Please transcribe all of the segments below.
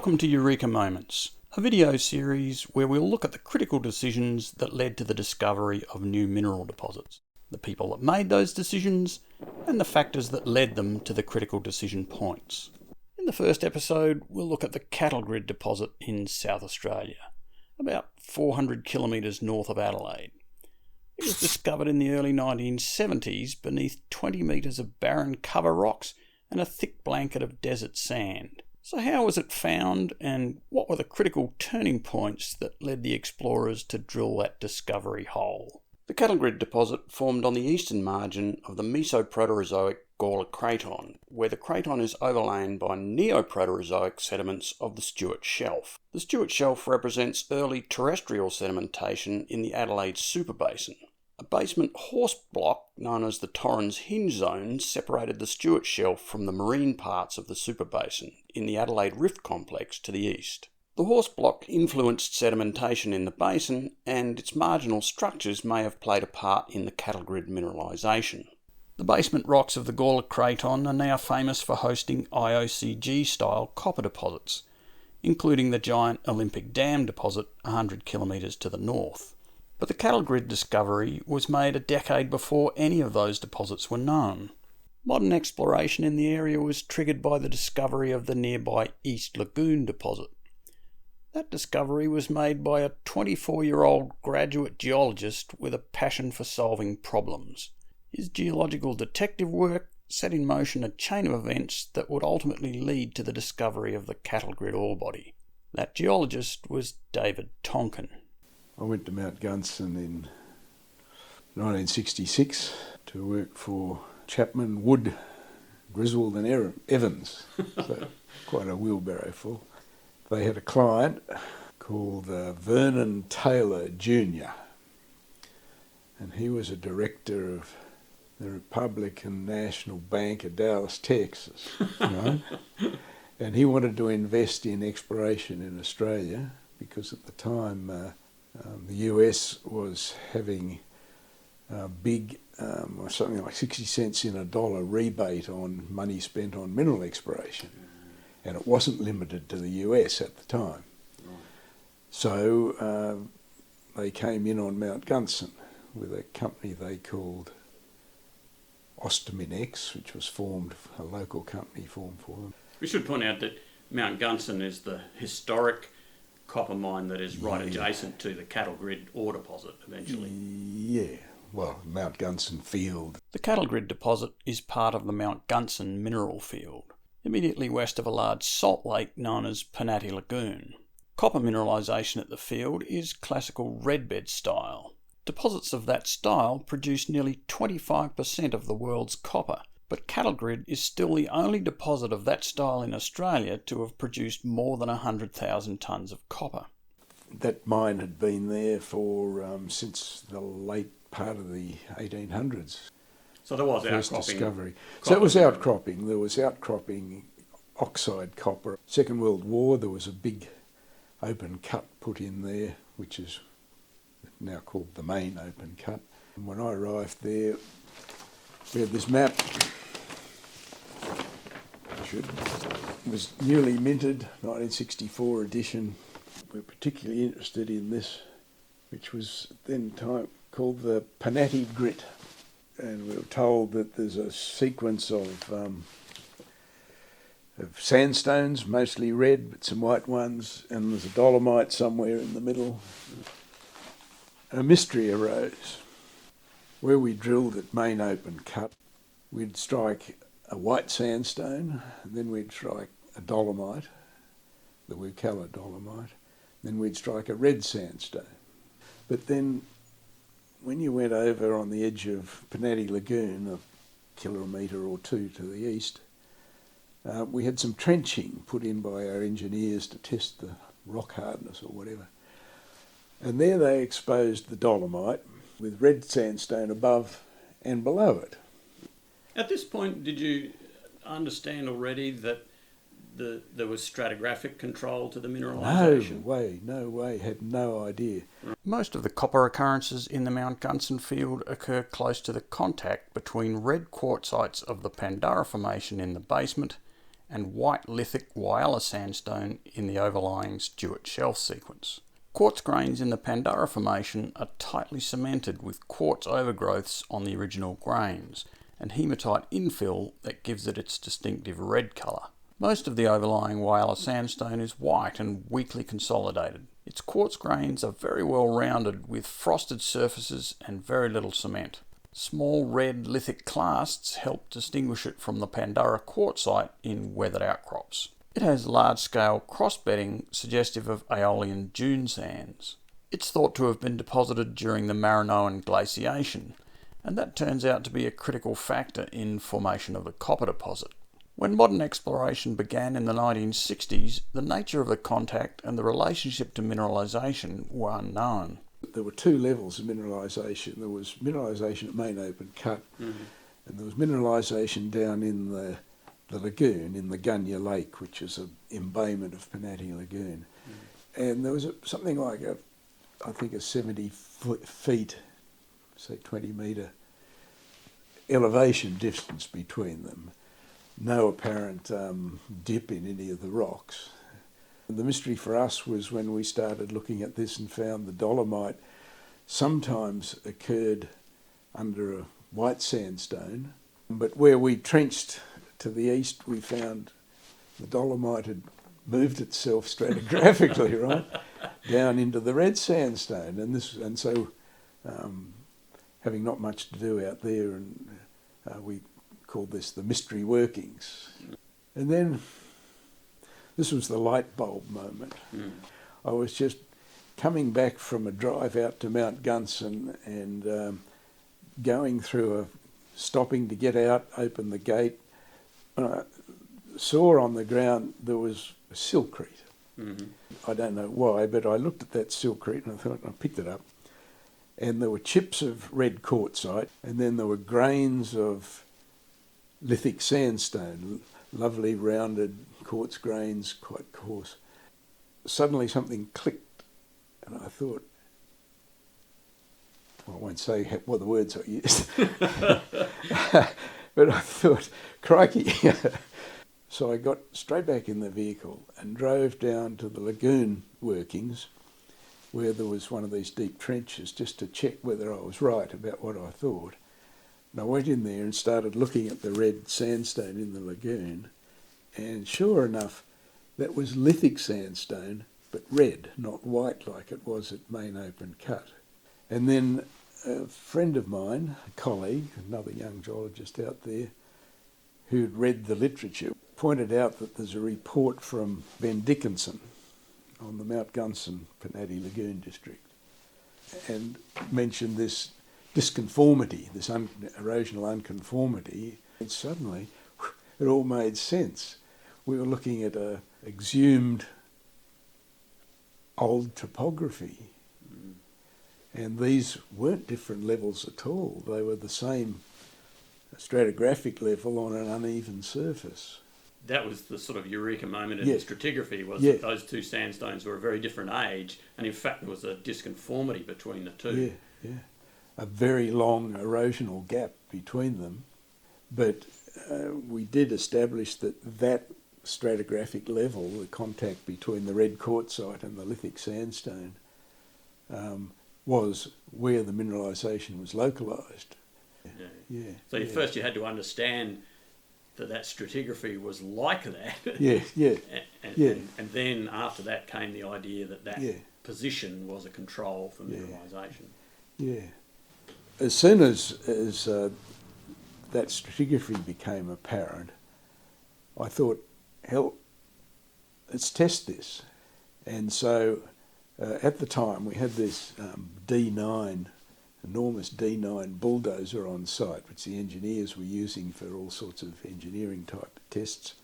Welcome to Eureka Moments, a video series where we'll look at the critical decisions that led to the discovery of new mineral deposits, the people that made those decisions, and the factors that led them to the critical decision points. In the first episode, we'll look at the Cattle Grid deposit in South Australia, about 400 kilometres north of Adelaide. It was discovered in the early 1970s beneath 20 metres of barren cover rocks and a thick blanket of desert sand. So how was it found, and what were the critical turning points that led the explorers to drill that discovery hole? The Cattle Grid deposit formed on the eastern margin of the Mesoproterozoic Gawler Craton, where the craton is overlain by Neoproterozoic sediments of the Stuart Shelf. The Stuart Shelf represents early terrestrial sedimentation in the Adelaide Superbasin. A basement horse block known as the Torrens Hinge Zone separated the Stuart Shelf from the marine parts of the Superbasin in the Adelaide Rift Complex to the east. The horse block influenced sedimentation in the basin, and its marginal structures may have played a part in the Cattle Grid mineralisation. The basement rocks of the Gawler Craton are now famous for hosting IOCG-style copper deposits, including the giant Olympic Dam deposit 100 kilometres to the north. But the Cattle Grid discovery was made a decade before any of those deposits were known. Modern exploration in the area was triggered by the discovery of the nearby East Lagoon deposit. That discovery was made by a 24-year-old graduate geologist with a passion for solving problems. His geological detective work set in motion a chain of events that would ultimately lead to the discovery of the Cattle Grid ore body. That geologist was David Tonkin. I went to Mount Gunson in 1966 to work for Chapman, Wood, Griswold and Evans, so quite a wheelbarrow full. They had a client called Vernon Taylor Jr. and he was a director of the Republican National Bank of Dallas, Texas, right? And he wanted to invest in exploration in Australia because at the time the US was having a big, something like 60 cents in a dollar rebate on money spent on mineral exploration. And it wasn't limited to the US at the time. Right. So they came in on Mount Gunson with a company they called Ostaminex, which was formed, a local company formed for them. We should point out that Mount Gunson is the historic copper mine that is right adjacent to the Cattle Grid ore deposit eventually. Yeah, well, Mount Gunson field. The Cattle Grid deposit is part of the Mount Gunson mineral field, immediately west of a large salt lake known as Proterozoic Lagoon. Copper mineralisation at the field is classical redbed style. Deposits of that style produce nearly 25% of the world's copper, but Cattle Grid is still the only deposit of that style in Australia to have produced more than 100,000 tonnes of copper. That mine had been there for since the late part of the 1800s. So there was first outcropping. Discovery. So it was outcropping. There was outcropping oxide copper. Second World War, there was a big open cut put in there, which is now called the main open cut. And when I arrived there, we had this map. It was newly minted, 1964 edition. We're particularly interested in this, which was at then time called the Panatti Grit. And we were told that there's a sequence of sandstones, mostly red, but some white ones, and there's a dolomite somewhere in the middle. A mystery arose. Where we drilled at main open cut, we'd strike a white sandstone, and then we'd strike a dolomite, the Wukella dolomite, then we'd strike a red sandstone. But then when you went over on the edge of Proterozoic Lagoon, a kilometre or two to the east, we had some trenching put in by our engineers to test the rock hardness or whatever. And there they exposed the dolomite with red sandstone above and below it. At this point, did you understand already that there was stratigraphic control to the mineralisation? No way, had no idea. Most of the copper occurrences in the Mount Gunson field occur close to the contact between red quartzites of the Pandara Formation in the basement and white lithic Whyalla sandstone in the overlying Stuart Shelf sequence. Quartz grains in the Pandora Formation are tightly cemented with quartz overgrowths on the original grains, and hematite infill that gives it its distinctive red colour. Most of the overlying Whyalla sandstone is white and weakly consolidated. Its quartz grains are very well rounded with frosted surfaces and very little cement. Small red lithic clasts help distinguish it from the Pandora quartzite in weathered outcrops. It has large-scale cross-bedding suggestive of aeolian dune sands. It's thought to have been deposited during the Marinoan glaciation, and that turns out to be a critical factor in formation of the copper deposit. When modern exploration began in the 1960s, the nature of the contact and the relationship to mineralisation were unknown. There were two levels of mineralisation. There was mineralisation at main open cut, and there was mineralisation down in the lagoon, in the Gunya Lake, which is an embayment of Panati Lagoon. And there was something like I think a 70 feet, say 20 metre elevation distance between them. No apparent dip in any of the rocks. The mystery for us was when we started looking at this and found the dolomite sometimes occurred under a white sandstone, but where we trenched to the east, we found the dolomite had moved itself stratigraphically, right, down into the red sandstone, and so having not much to do out there, and we called this the mystery workings. And then this was the light bulb moment. I was just coming back from a drive out to Mount Gunson and stopping to get out, open the gate. And I saw on the ground there was a silkreete. I don't know why, but I looked at that silkreete and I picked it up. And there were chips of red quartzite, and then there were grains of lithic sandstone, lovely rounded quartz grains, quite coarse. Suddenly something clicked, and I thought, well, I won't say what the words I used, but I thought, crikey. So I got straight back in the vehicle and drove down to the lagoon workings, where there was one of these deep trenches, just to check whether I was right about what I thought. And I went in there and started looking at the red sandstone in the lagoon, and sure enough, that was lithic sandstone, but red, not white like it was at main open cut. And then a friend of mine, a colleague, another young geologist out there, who'd read the literature, pointed out that there's a report from Ben Dickinson on the Mount Gunson Panati Lagoon district, and mentioned this disconformity, this erosional unconformity, and suddenly it all made sense. We were looking at a exhumed old topography, and these weren't different levels at all. They were the same stratigraphic level on an uneven surface. That was the sort of eureka moment in the stratigraphy, was that those two sandstones were a very different age, and in fact there was a disconformity between the two. A very long erosional gap between them. But we did establish that stratigraphic level, the contact between the red quartzite and the lithic sandstone, was where the mineralisation was localised. So first you had to understand that stratigraphy was like that. And then after that came the idea that position was a control for mineralisation. As soon as that stratigraphy became apparent, I thought, hell, let's test this. And so at the time we had this enormous D9 bulldozer on site, which the engineers were using for all sorts of engineering type tests.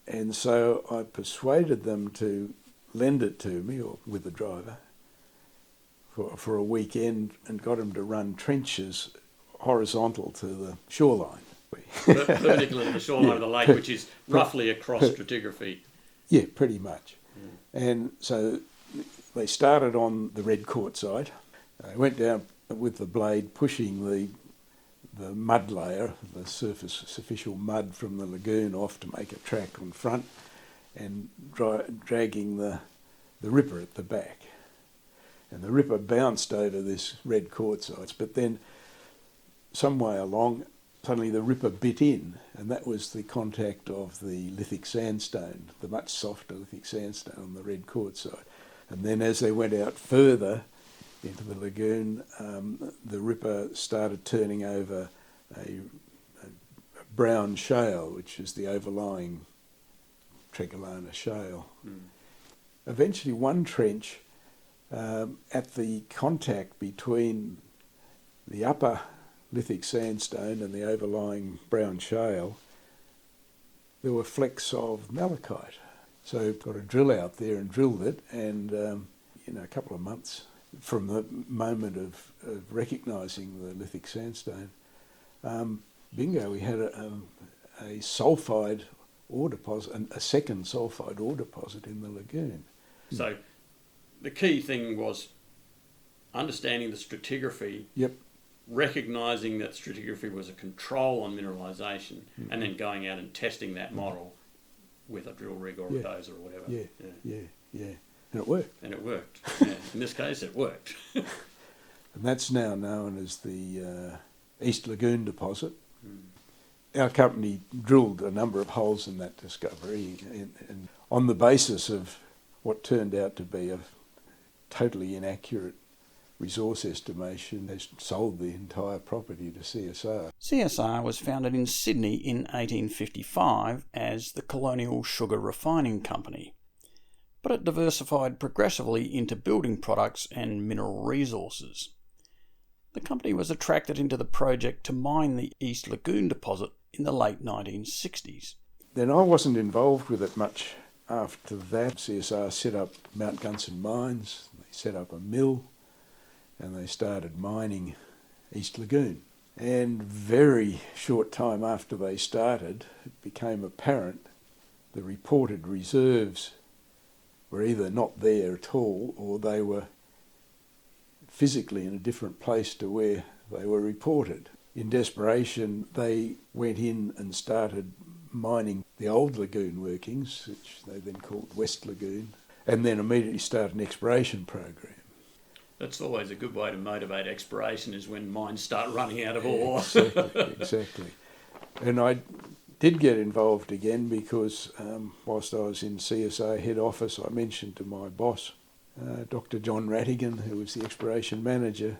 And so I persuaded them to lend it to me, or with the driver, for a weekend, and got them to run trenches horizontal to the shoreline. Perpendicular to the shoreline of the lake, which is roughly across stratigraphy. Yeah, pretty much. And so they started on the red quartzite. I went down with the blade pushing the mud layer, the surface superficial mud from the lagoon off to make a track on front, and dragging the ripper at the back. And the ripper bounced over this red quartzite, but then some way along, suddenly the ripper bit in, and that was the contact of the lithic sandstone, the much softer lithic sandstone on the red quartzite. And then as they went out further into the lagoon, the ripper started turning over a brown shale, which is the overlying Tregolana shale. Eventually one trench, at the contact between the upper lithic sandstone and the overlying brown shale, there were flecks of malachite. So got a drill out there and drilled it, and a couple of months from the moment of recognising the lithic sandstone, bingo, we had a sulphide ore deposit, a second sulphide ore deposit in the lagoon. So the key thing was understanding the stratigraphy, recognising that stratigraphy was a control on mineralisation, and then going out and testing that model with a drill rig or a dozer or whatever. Yeah. And it worked. Yeah. In this case, it worked. And that's now known as the East Lagoon deposit. Our company drilled a number of holes in that discovery, and on the basis of what turned out to be a totally inaccurate resource estimation, has sold the entire property to CSR. CSR was founded in Sydney in 1855 as the Colonial Sugar Refining Company, but it diversified progressively into building products and mineral resources. The company was attracted into the project to mine the East Lagoon deposit in the late 1960s. Then I wasn't involved with it much after that. CSR set up Mount Gunson Mines, they set up a mill, and they started mining East Lagoon. And very short time after they started, it became apparent the reported reserves were either not there at all, or they were physically in a different place to where they were reported. In desperation, they went in and started mining the old lagoon workings, which they then called West Lagoon, and then immediately started an exploration program. That's always a good way to motivate exploration, is when mines start running out of ore. Exactly. And I did get involved again because whilst I was in CSA head office, I mentioned to my boss, Dr. John Rattigan, who was the exploration manager,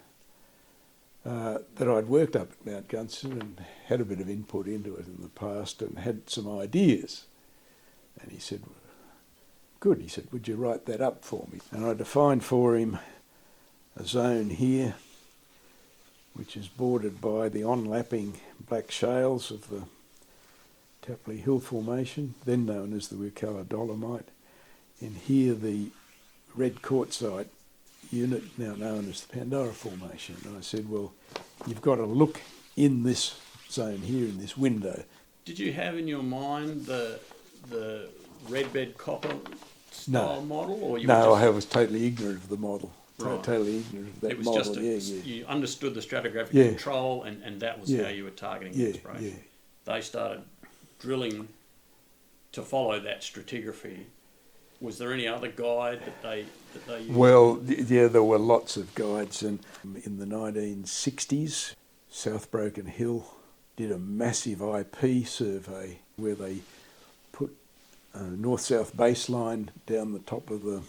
that I'd worked up at Mount Gunson and had a bit of input into it in the past and had some ideas. And he said, good, he said, would you write that up for me? And I defined for him a zone here, which is bordered by the onlapping black shales of the Tapley Hill Formation, then known as the Wicalla Dolomite, and here the red quartzite unit, now known as the Pandora Formation. And I said, well, you've got to look in this zone here, in this window. Did you have in your mind the red bed copper style model? Or you I was totally ignorant of the model. Right. Totally ignorant of that it was model. Just you understood the stratigraphic control, and that was how you were targeting the exploration. They started drilling to follow that stratigraphy. Was there any other guide that they used? Well, there were lots of guides, and in the 1960s, South Broken Hill did a massive IP survey where they put a north-south baseline down the top of the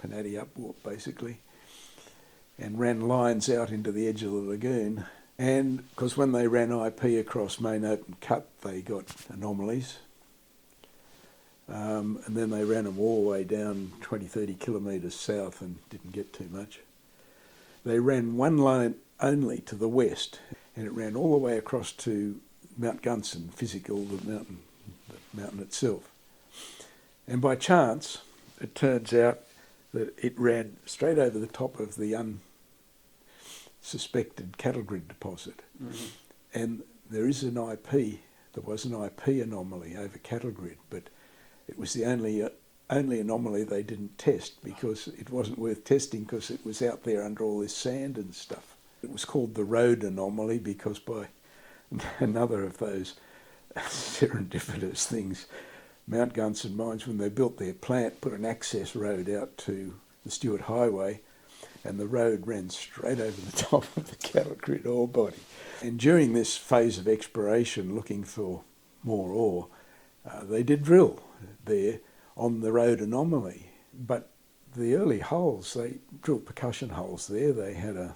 Panatti upwalk, basically, and ran lines out into the edge of the lagoon. And because when they ran IP across Main Open Cut, they got anomalies. And then they ran them all the way down 20, 30 kilometres south and didn't get too much. They ran one line only to the west, and it ran all the way across to Mount Gunson, physical, the mountain itself. And by chance, it turns out that it ran straight over the top of the unsuspected cattle grid deposit. Mm-hmm. And there is an IP, there was an IP anomaly over cattle grid, but it was the only anomaly they didn't test because it wasn't worth testing because it was out there under all this sand and stuff. It was called the road anomaly because by Another of those serendipitous things, Mount Gunson Mines, when they built their plant, put an access road out to the Stuart Highway, and the road ran straight over the top of the cattle grid ore body. And during this phase of exploration, looking for more ore, they did drill there on the road anomaly. But the early holes, they drilled percussion holes there. They had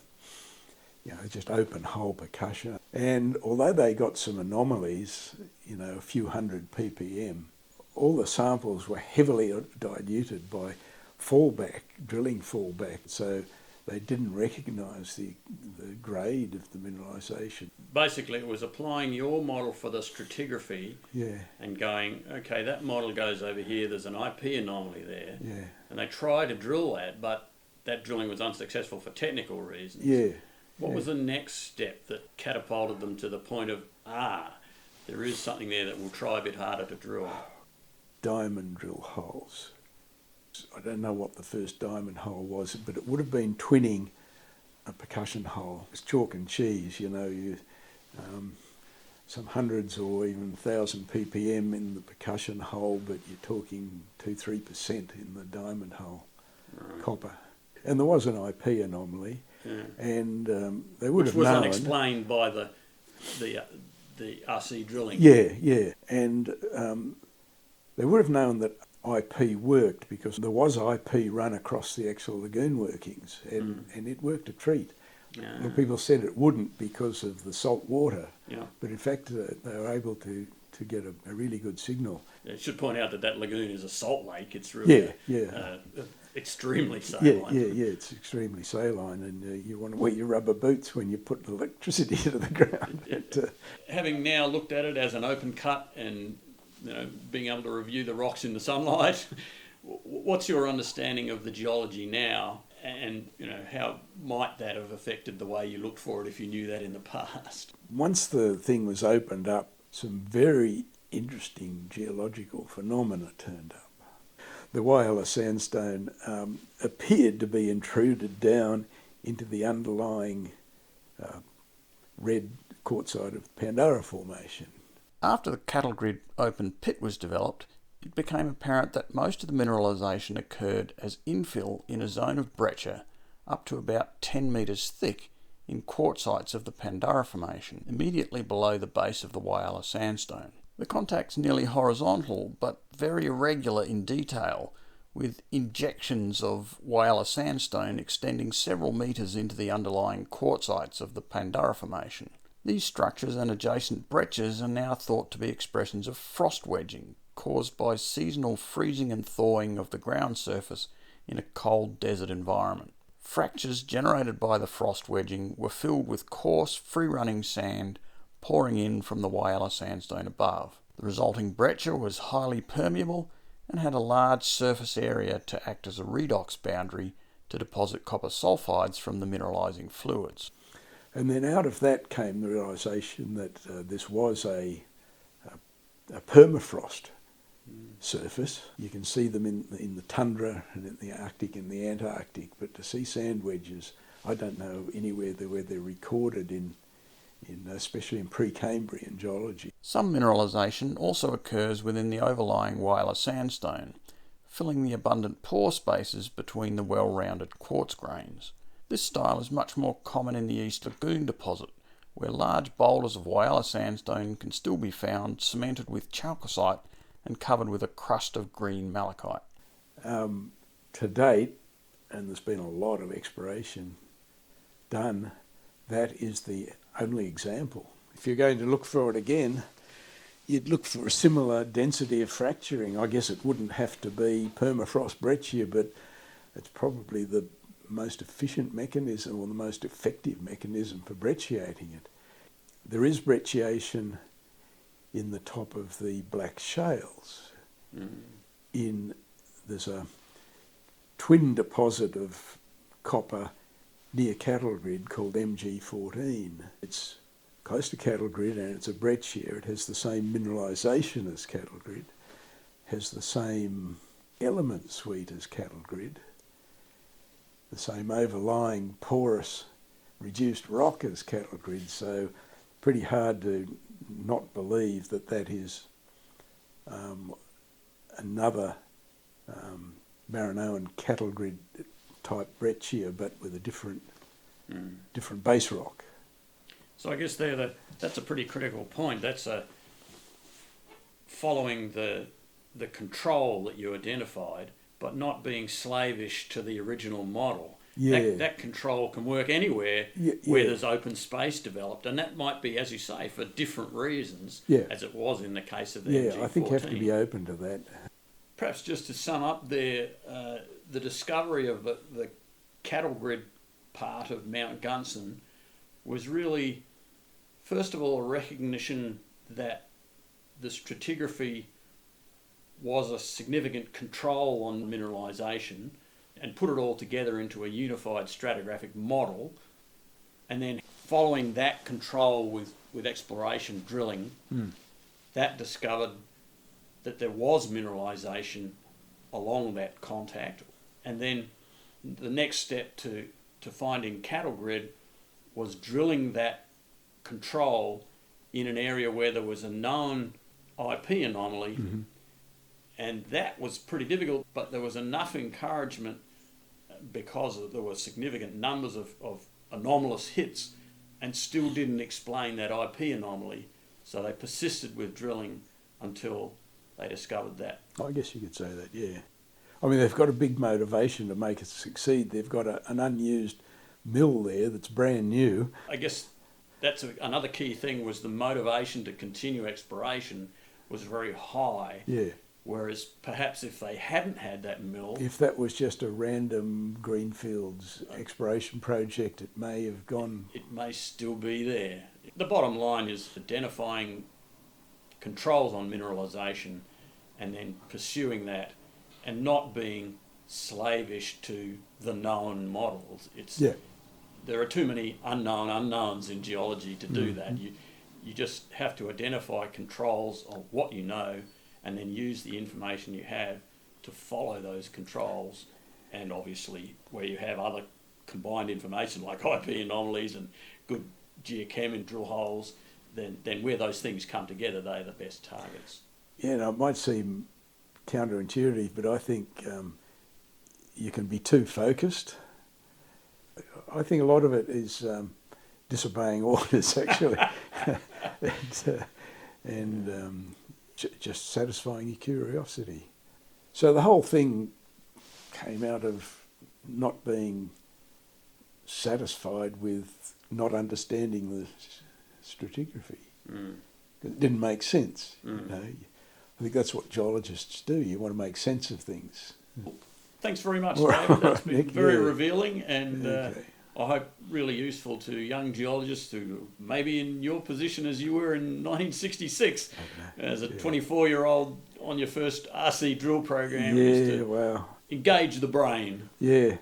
just open hole percussion. And although they got some anomalies, a few hundred ppm, all the samples were heavily diluted by drilling fallback. So they didn't recognise the grade of the mineralisation. Basically, it was applying your model for the stratigraphy and going, okay, that model goes over here, there's an IP anomaly there. Yeah. And they tried to drill that, but that drilling was unsuccessful for technical reasons. Yeah. What was the next step that catapulted them to the point of, there is something there that we'll try a bit harder to drill? Diamond drill holes. I don't know what the first diamond hole was, but it would have been twinning a percussion hole. It's chalk and cheese, some hundreds or even 1,000 ppm in the percussion hole, but you're talking 2-3% in the diamond hole, copper. And there was an IP anomaly, and they would have known. Which was unexplained by the RC drilling. Yeah, and they would have known that IP worked because there was IP run across the actual lagoon workings, and it worked a treat. And people said it wouldn't because of the salt water, but in fact they were able to get a really good signal. I should point out that lagoon is a salt lake. It's really extremely saline. Yeah, it's extremely saline, and you want to wear your rubber boots when you put electricity into the ground. But, having now looked at it as an open cut and being able to review the rocks in the sunlight, what's your understanding of the geology now, and how might that have affected the way you looked for it if you knew that in the past? Once the thing was opened up, some very interesting geological phenomena turned up. The Whyalla sandstone appeared to be intruded down into the underlying red quartzite of the Pandora Formation. After the cattle grid open pit was developed, it became apparent that most of the mineralisation occurred as infill in a zone of breccia up to about 10 metres thick in quartzites of the Pandora Formation, immediately below the base of the Whyalla sandstone. The contact's nearly horizontal, but very irregular in detail, with injections of Whyalla sandstone extending several metres into the underlying quartzites of the Pandora Formation. These structures and adjacent breccias are now thought to be expressions of frost wedging, caused by seasonal freezing and thawing of the ground surface in a cold desert environment. Fractures generated by the frost wedging were filled with coarse, free-running sand pouring in from the Whyalla sandstone above. The resulting breccia was highly permeable and had a large surface area to act as a redox boundary to deposit copper sulfides from the mineralising fluids. And then out of that came the realisation that this was a permafrost surface. You can see them in the tundra and in the Arctic and the Antarctic, but to see sand wedges, I don't know anywhere where they're recorded especially in pre-Cambrian geology. Some mineralisation also occurs within the overlying Whyalla sandstone, filling the abundant pore spaces between the well-rounded quartz grains. This style is much more common in the East Lagoon deposit, where large boulders of Whyalla sandstone can still be found cemented with chalcocite and covered with a crust of green malachite. To date, and there's been a lot of exploration done, that is the only example. If you're going to look for it again, you'd look for a similar density of fracturing. I guess it wouldn't have to be permafrost breccia, but it's probably the most efficient mechanism or the most effective mechanism for brecciating it. There is brecciation in the top of the black shales. There's a twin deposit of copper near cattle grid called MG14. It's close to cattle grid and it's a breccia. It has the same mineralisation as cattle grid, has the same element suite as cattle grid, the same overlying porous reduced rock as cattle grid. So pretty hard to not believe that that is another Maranoan cattle grid type breccia, but with a different base rock. So I guess that's a pretty critical point. That's following the control that you identified, but not being slavish to the original model. Yeah. That control can work anywhere where there's open space developed, and that might be, as you say, for different reasons, as it was in the case of the MG14. I think you have to be open to that. Perhaps just to sum up there, the discovery of the cattle grid part of Mount Gunson was really, first of all, a recognition that the stratigraphy was a significant control on mineralisation, and put it all together into a unified stratigraphic model, and then following that control with exploration drilling, that discovered that there was mineralisation along that contact, and then the next step to finding cattle grid was drilling that control in an area where there was a known IP anomaly, and that was pretty difficult, but there was enough encouragement because there were significant numbers of anomalous hits and still didn't explain that IP anomaly. So they persisted with drilling until they discovered that. I guess you could say that, yeah. I mean, they've got a big motivation to make it succeed. They've got an unused mill there that's brand new. I guess that's another key thing, was the motivation to continue exploration was very high. Yeah. Whereas perhaps if they hadn't had that mill... If that was just a random greenfields exploration project, it may have gone... It may still be there. The bottom line is identifying controls on mineralisation and then pursuing that, and not being slavish to the known models. There are too many unknown unknowns in geology to do that. You just have to identify controls of what you know, and then use the information you have to follow those controls. And obviously where you have other combined information like IP anomalies and good geochem in drill holes, then where those things come together, they're the best targets. Yeah, no, it might seem counterintuitive, but I think you can be too focused. I think a lot of it is disobeying orders, actually, and just satisfying your curiosity. So the whole thing came out of not being satisfied with not understanding the stratigraphy. It didn't make sense. You know? I think that's what geologists do. You want to make sense of things. Thanks very much, David. That's been very revealing, and I hope really useful to young geologists who may be in your position as you were in 1966 as a 24-year-old on your first RC drill program. Yeah, wow. Engage the brain. Yeah.